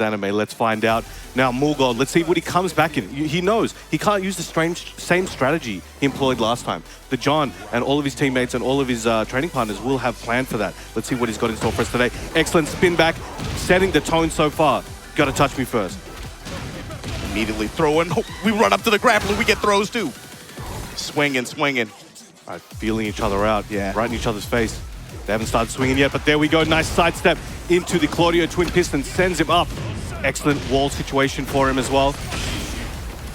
anime. Let's find out. Now, MULGOLD, let's see what he comes back in. He knows he can't use the same strategy he employed last time. The JON and all of his teammates and all of his training partners will have planned for that. Let's see what he's got in store for us today. Excellent spin back, setting the tone so far. Gotta touch me first. Immediately throwing. We run up to the grappler. We get throws too. Swinging, swinging. All right, feeling each other out. Yeah. Right in each other's face. They haven't started swinging yet, but there we go. Nice sidestep into the Claudio twin piston. Sends him up. Excellent wall situation for him as well.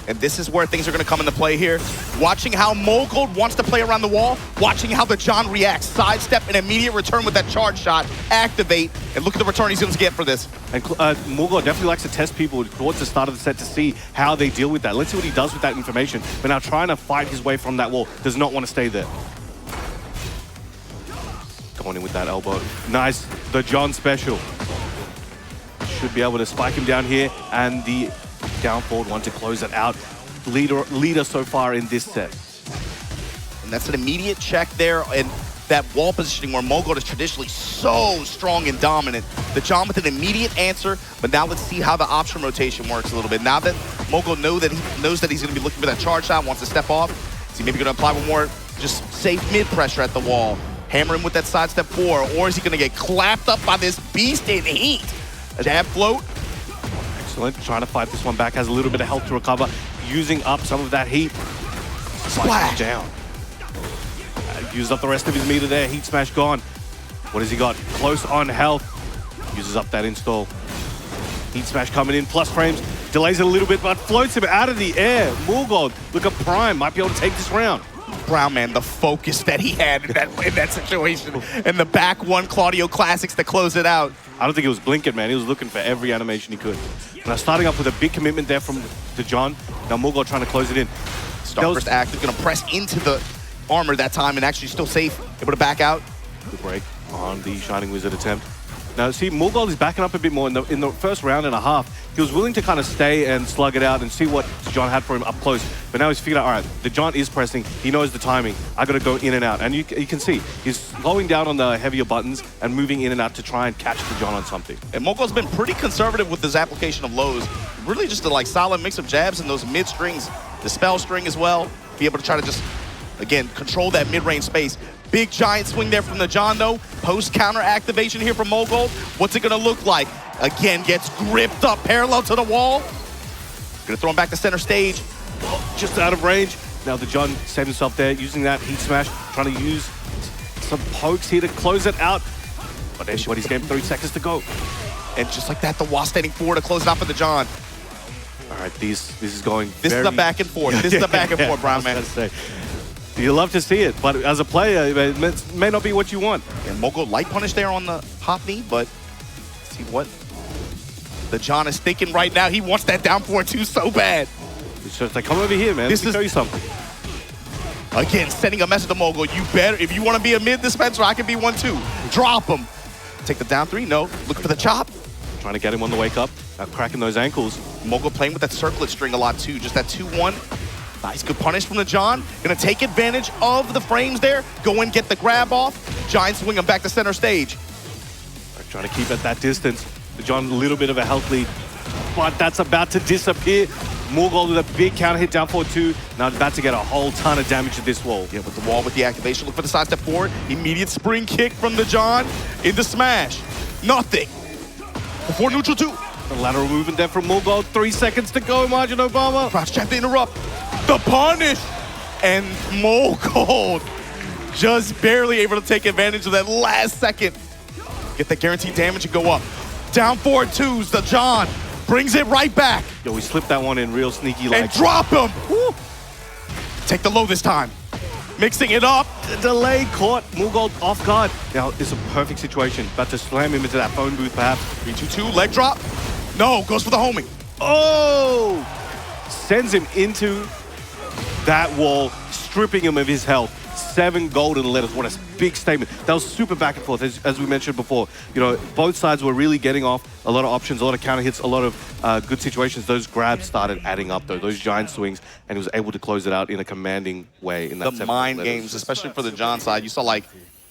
And this is where things are going to come into play here. Watching how MULGOLD wants to play around the wall. Watching how the JON reacts. Sidestep and immediate return with that charge shot. Activate. And look at the return he's going to get for this. And MULGOLD definitely likes to test people towards the start of the set to see how they deal with that. Let's see what he does with that information. But now trying to fight his way from that wall. Does not want to stay there. Going in with that elbow. Nice. The JON special. Should be able to spike him down here. And the down forward one to close it out. Leader so far in this set. And that's an immediate check there. And that wall positioning where MULGOLD is traditionally so strong and dominant. The JON with an immediate answer. But now let's see how the option rotation works a little bit. Now that MULGOLD knows that he's going to be looking for that charge shot, wants to step off. Is he maybe going to apply one more just safe mid pressure at the wall? Hammer him with that sidestep 4, or is he going to get clapped up by this beast in heat? A jab float. Excellent. Trying to fight this one back. Has a little bit of health to recover. Using up some of that heat. Splash down. Uses up the rest of his meter there. Heat smash gone. What has he got? Close on health. Uses up that install. Heat smash coming in. Plus frames. Delays it a little bit, but floats him out of the air. MULGOLD, look at Prime. Might be able to take this round. Brown, man, the focus that he had in that situation. And the back one Claudio classics to close it out. I don't think it was blinking, man. He was looking for every animation he could. Now starting off with a big commitment there from the JON. Now MULGOLD trying to close it in. First active, gonna press into the armor that time and actually still safe. Able to back out. Good break on the Shining Wizard attempt. Now, see, MULGOLD is backing up a bit more. In the first round and a half, he was willing to kind of stay and slug it out and see what JON had for him up close. But now he's figured out, all right, the JON is pressing. He knows the timing. I got to go in and out. And you can see, he's slowing down on the heavier buttons and moving in and out to try and catch the JON on something. And MULGOLD's been pretty conservative with his application of lows. Really just a solid mix of jabs and those mid strings, the spell string as well. Be able to try to just, again, control that mid-range space. Big giant swing there from the JON though. Post counter activation here from MULGOLD. What's it gonna look like? Again, gets gripped up parallel to the wall. Gonna throw him back to center stage. Just out of range. Now the JON saved himself there, using that heat smash, trying to use some pokes here to close it out. But everybody's game, 3 seconds to go. And just like that, the wall standing forward to close it out for the JON. All right, this is going This is a back and forth. This is a back and forth, Brown man. You love to see it, but as a player, it may not be what you want. And MULGOLD light punish there on the hop knee, but see what the JON is thinking right now. He wants that down forward too so bad. It's just like, come over here, man. Let me show you something. Again, sending a message to MULGOLD. You better, if you want to be a mid dispenser, I can be one too. Drop him. Take the down 3, no. Look for the chop. Trying to get him on the wake up, cracking those ankles. MULGOLD playing with that circlet string a lot too. Just that 2-1. Nice, good punish from the JON. Gonna take advantage of the frames there. Go and get the grab off. Giant swing him back to center stage. Trying to keep at that distance. The JON, a little bit of a health lead, but that's about to disappear. MULGOLD with a big counter hit down forward 2. Now about to get a whole ton of damage to this wall. Yeah, with the wall with the activation. Look for the sidestep forward. Immediate spring kick from the JON into smash. Nothing. Before neutral 2. The lateral movement there from MULGOLD. 3 seconds to go, Margin Obama. Crouch jab to interrupt. The punish. And MULGOLD just barely able to take advantage of that last second. Get that guaranteed damage and go up. Down forward 2s, the JON brings it right back. Yo, we slipped that one in real sneaky like. And drop him. Woo. Take the low this time. Mixing it up. The delay caught MULGOLD off guard. Now, it's a perfect situation. About to slam him into that phone booth, perhaps. 3-2-2, leg drop. No, goes for the homing. Oh! Sends him into that wall, stripping him of his health. 7 golden letters. What a big statement. That was super back and forth, as we mentioned before. You know, both sides were really getting off a lot of options, a lot of counter hits, a lot of good situations. Those grabs started adding up, though. Those giant swings, and he was able to close it out in a commanding way. In that the mind games, especially for the JON side, you saw like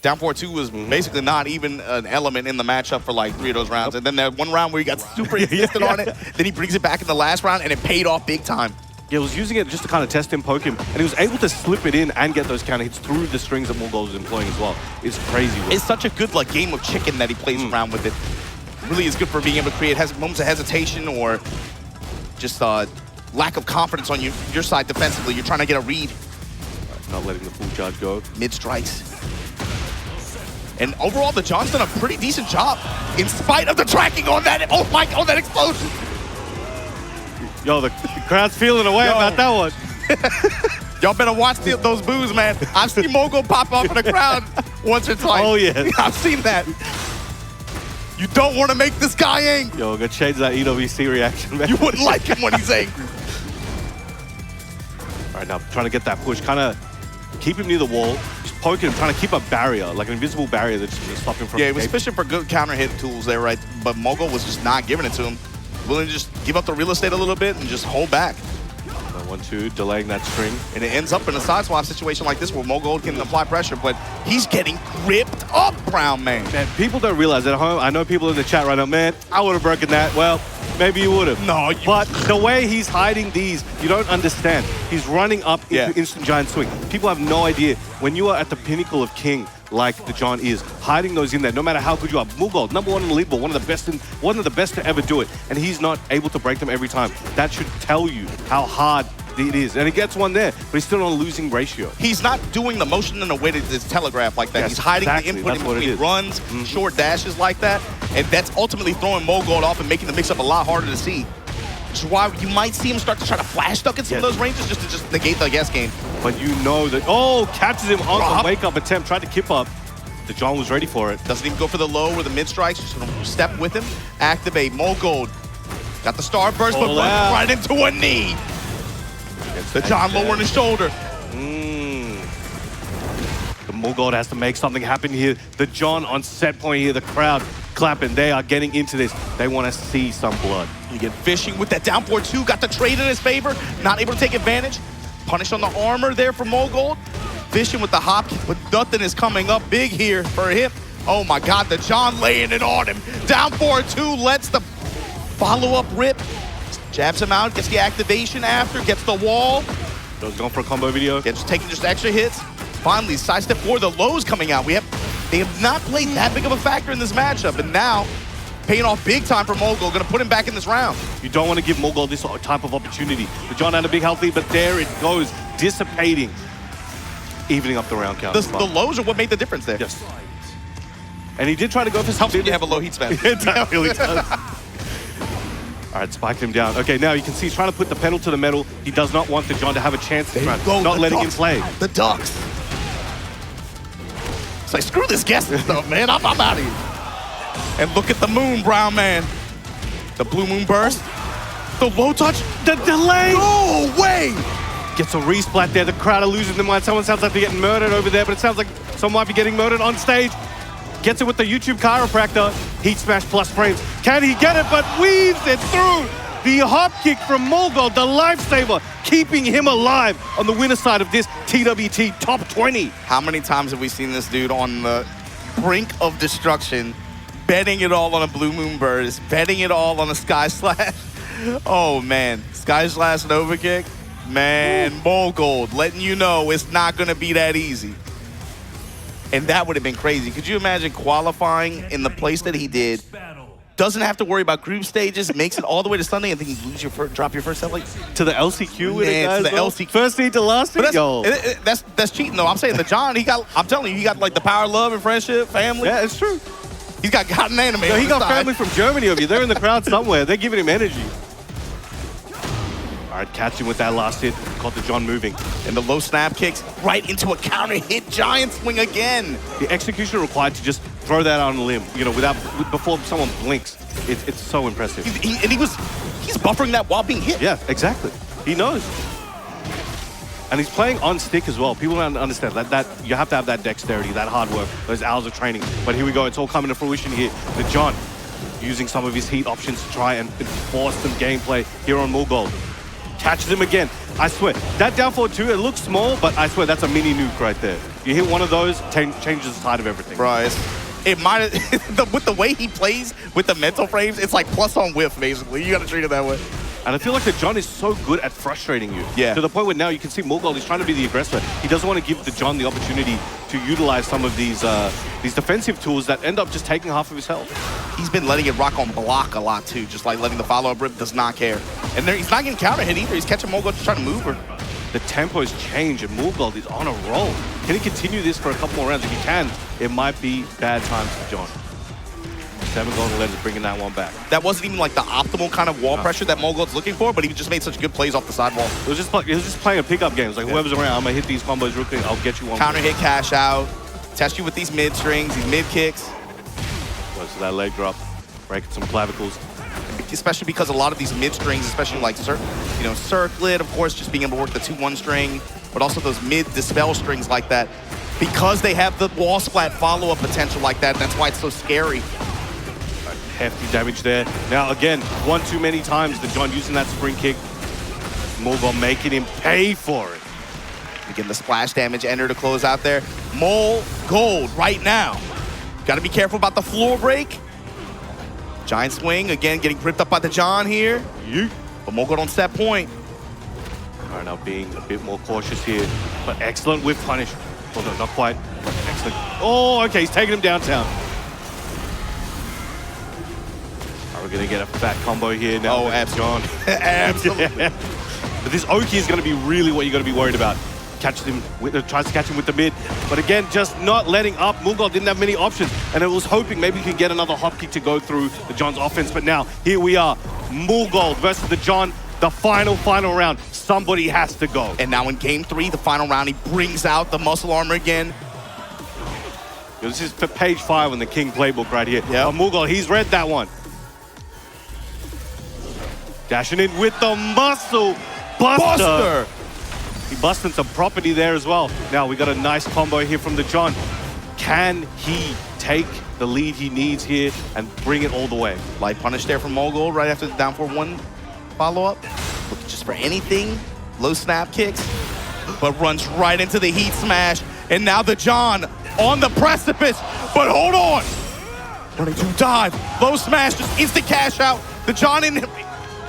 Down 4-2 was basically not even an element in the matchup for like 3 of those rounds. And then that one round where he got super insistent on it, then he brings it back in the last round, and it paid off big time. Yeah, was using it just to kind of test him, poke him, and he was able to slip it in and get those counter hits through the strings that MULGOLD was employing as well. It's crazy. It's such a good like game of chicken that he plays around with it. Really is good for being able to create moments of hesitation or just lack of confidence on your side defensively. You're trying to get a read. Not letting the full charge go. Mid strikes. And overall, the Jon's done a pretty decent job in spite of the tracking on that. Oh my, on that explosion. Yo, the crowd's feeling away about that one. Y'all better watch those boos, man. I've seen MULGOLD pop off in the crowd once or twice. Oh, yeah. I've seen that. You don't want to make this guy angry. Yo, go change that EWC reaction, man. You wouldn't like him when he's angry. All right, now trying to get that push, kind of keep him near the wall, just poking him, trying to keep a barrier, like an invisible barrier that's just stop him from Yeah, he was fishing for good counter hit tools there, right? But MULGOLD was just not giving it to him. Willing to just give up the real estate a little bit and just hold back. 1-2, delaying that string. And it ends up in a side swap situation like this where MULGOLD can apply pressure, but he's getting gripped up, Brown Man. Man, people don't realize at home, I know people in the chat right now, man, I would have broken that. Well, maybe you would have. No, but the way he's hiding these, you don't understand. He's running up into instant giant swing. People have no idea. When you are at the pinnacle of king, like the JON is, hiding those in there, no matter how good you are. MULGOLD, #1 in the leaderboard, one of the best to ever do it, and he's not able to break them every time. That should tell you how hard it is. And he gets one there, but he's still on a losing ratio. He's not doing the motion in a way that is telegraphed like that. Yes, he's hiding exactly. the input That's in between runs, short dashes like that, and that's ultimately throwing MULGOLD off and making the mix-up a lot harder to see. Which is why you might see him start to try to flash duck in some of those ranges just to negate the guess game. But you know that, oh, catches him on the wake-up attempt, tried to kip up. The JON was ready for it. Doesn't even go for the low or the mid strikes, just sort of step with him. Activate, MULGOLD. Got the star burst, but runs right into a knee. The JON lowering his shoulder. The MULGOLD has to make something happen here. The JON on set point here, the crowd clapping. They are getting into this. They want to see some blood. You get fishing with that down 4-2, got the trade in his favor, not able to take advantage. Punish on the armor there for MULGOLD. Fishing with the hop, but nothing is coming up big here for him. Oh my God, the JON laying it on him. Down 4-2, lets the follow-up rip. Jabs him out, gets the activation after, gets the wall. So he's going for a combo video. Gets taking just extra hits. Finally, sidestep 4, the lows coming out. They have not played that big of a factor in this matchup, and now paying off big time for MULGOLD, gonna put him back in this round. You don't want to give MULGOLD this type of opportunity. The JON had a big health lead, but there it goes, dissipating. Evening up the round count. The lows are what made the difference there. Yes. And he did try to go for some... Helps when you have a low heat span. It really does. All right, spiked him down. Okay, now you can see he's trying to put the pedal to the metal. He does not want the JON to have a chance this round. Not letting him play. The ducks. It's like, screw this guessing stuff, man. I'm out of here. And look at the moon, Brown Man. The blue moon burst. The low touch. The delay. No way. Gets a resplat there. The crowd are losing their mind. Someone sounds like they're getting murdered over there, but it sounds like someone might be getting murdered on stage. Gets it with the YouTube chiropractor. Heat smash plus frames. Can he get it? But weaves it through. The hop kick from MULGOLD, the lifesaver, keeping him alive on the winner side of this TWT top 20. How many times have we seen this dude on the brink of destruction, betting it all on a blue moon burst, betting it all on a sky slash? Oh man, sky slash and overkick. Man, MULGOLD letting you know it's not going to be that easy. And that would have been crazy. Could you imagine qualifying in the place that he did? Doesn't have to worry about group stages, makes it all the way to Sunday, and then you drop your first set like to the LCQ with it, guys. To the LCQ. First seed to last seed. That's cheating though. I'm saying the JON, I'm telling you, he got like the power, love, and friendship, family. Yeah, it's true. He's got an anime. No, he got family from Germany over here. They're in the crowd somewhere. They're giving him energy. All right, catch him with that last hit. Caught the JON moving. And the low snap kicks right into a counter hit giant swing again. The execution required to just throw that on a limb, you know, before someone blinks. It's so impressive. He's buffering that while being hit. Yeah, exactly. He knows. And he's playing on stick as well. People don't understand that you have to have that dexterity, that hard work, those hours of training. But here we go. It's all coming to fruition here. The JON using some of his heat options to try and force some gameplay here on MULGOLD. Catches him again. I swear, that down 4-2, it looks small, but I swear that's a mini nuke right there. You hit one of those, changes the tide of everything. Bryce. It might with the way he plays with the mental frames, it's like plus on whiff, basically. You got to treat it that way. And I feel like the John is so good at frustrating you. Yeah. To the point where now you can see MULGOLD is trying to be the aggressor. He doesn't want to give the John the opportunity to utilize some of these defensive tools that end up just taking half of his health. He's been letting it rock on block a lot, too. Just like letting the follow-up rip, does not care. And there, he's not getting counter hit either. He's catching MULGOLD just trying to move her. The tempo's changed and MULGOLD is on a roll. Can he continue this for a couple more rounds? If he can, it might be bad times for John. 7 golden letters bringing that one back. That wasn't even like the optimal kind of wall pressure that MULGOLD's looking for, but he just made such good plays off the sidewall. It was just playing a pickup game. It's like, whoever's around, I'm going to hit these combos real quick. I'll get you one. Counter hit, cash out, test you with these mid strings, these mid kicks. Goes to that leg drop, breaking some clavicles. Especially because a lot of these mid strings, especially like circlet, of course, just being able to work the 2-1 string, but also those mid dispel strings like that, because they have the wall splat follow-up potential like that, that's why it's so scary. Hefty damage there. Now again, one too many times, the John using that spring kick. MULGOLD making him pay for it. Again, the splash damage enter to close out there. MULGOLD right now. Got to be careful about the floor break. Giant swing, again, getting ripped up by the John here. Yeet. But MULGOLD on set point. All right, now being a bit more cautious here. But excellent whiff punish. Oh, no, not quite. Excellent. Oh, okay, he's taking him downtown. All right, we're going to get a fat combo here now. Oh, absolutely. John. Absolutely. Yeah. But this Oki is going to be really what you're going to be worried about. Catches him, tries to catch him with the mid, but again, just not letting up. MULGOLD didn't have many options, and it was hoping maybe he could get another hop kick to go through the John's offense, but now, here we are. MULGOLD versus the John, the final round. Somebody has to go. And now in game 3, the final round, he brings out the muscle armor again. This is for page 5 in the King playbook right here. Yeah. MULGOLD, he's read that one. Dashing in with the muscle buster. He busting some property there as well. Now we got a nice combo here from the John. Can he take the lead he needs here and bring it all the way? Light punish there from MULGOLD right after the down for 1 follow-up. Looking just for anything. Low snap kicks, but runs right into the heat smash. And now the John on the precipice, but hold on. Running to dive, low smash, just instant cash out. The John in,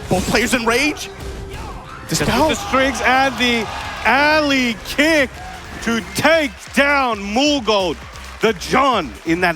both players in rage. The strings and the alley kick to take down MULGOLD. The John in that